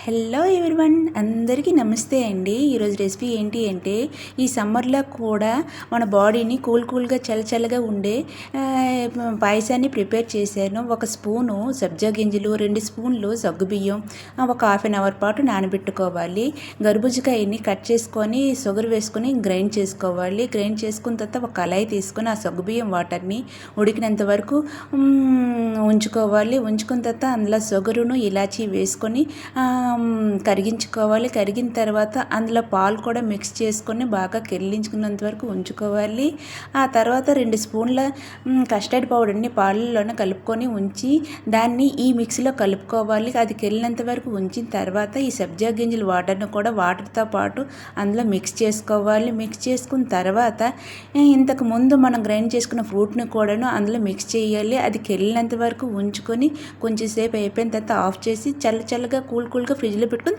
Hello everyone, అందరికీ నమస్తే అండి. ఈరోజు రెసిపీ ఏంటి అంటే ఈ సమ్మర్లో కూడా మన బాడీని కూల్గా చల్లగా ఉండే పాయసాన్ని ప్రిపేర్ చేశాను. ఒక స్పూను సబ్జా గింజలు, 2 స్పూన్లు సగ్గుబియ్యం, ఒక హాఫ్ అన్ అవర్ పాటు నానబెట్టుకోవాలి. గర్భుజకాయని కట్ చేసుకొని షుగర్ వేసుకొని గ్రైండ్ చేసుకోవాలి. గ్రైండ్ చేసుకున్న తర్వాత ఒక కళాయి తీసుకొని ఆ సగ్గుబియ్యం వాటర్ని ఉడికినంత వరకు ఉంచుకోవాలి. ఉంచుకున్న తర్వాత అందులో షుగరును ఇలాచీ వేసుకొని కరిగించుకోవాలి. కరిగిన తర్వాత అందులో పాలు కూడా మిక్స్ చేసుకొని బాగా కెళ్ళించుకున్నంత వరకు ఉంచుకోవాలి. ఆ తర్వాత 2 స్పూన్ల కస్టర్డ్ పౌడర్ని పాలల్లోనే కలుపుకొని ఉంచి దాన్ని ఈ మిక్సీలో కలుపుకోవాలి. అది కెళ్ళినంత వరకు ఉంచిన తర్వాత ఈ సబ్జా గింజల వాటర్ని కూడా వాటర్తో పాటు అందులో మిక్స్ చేసుకోవాలి. మిక్స్ చేసుకున్న తర్వాత ఇంతకు ముందు మనం గ్రైండ్ చేసుకున్న ఫ్రూట్ని కూడాను అందులో మిక్స్ చేయాలి. అది కెళ్ళినంత వరకు ఉంచుకొని కొంచెంసేపు అయిపోయిన తర్వాత ఆఫ్ చేసి చల్లగా కూల్గా ఫ్రిడ్జ్లో పెట్టుకొని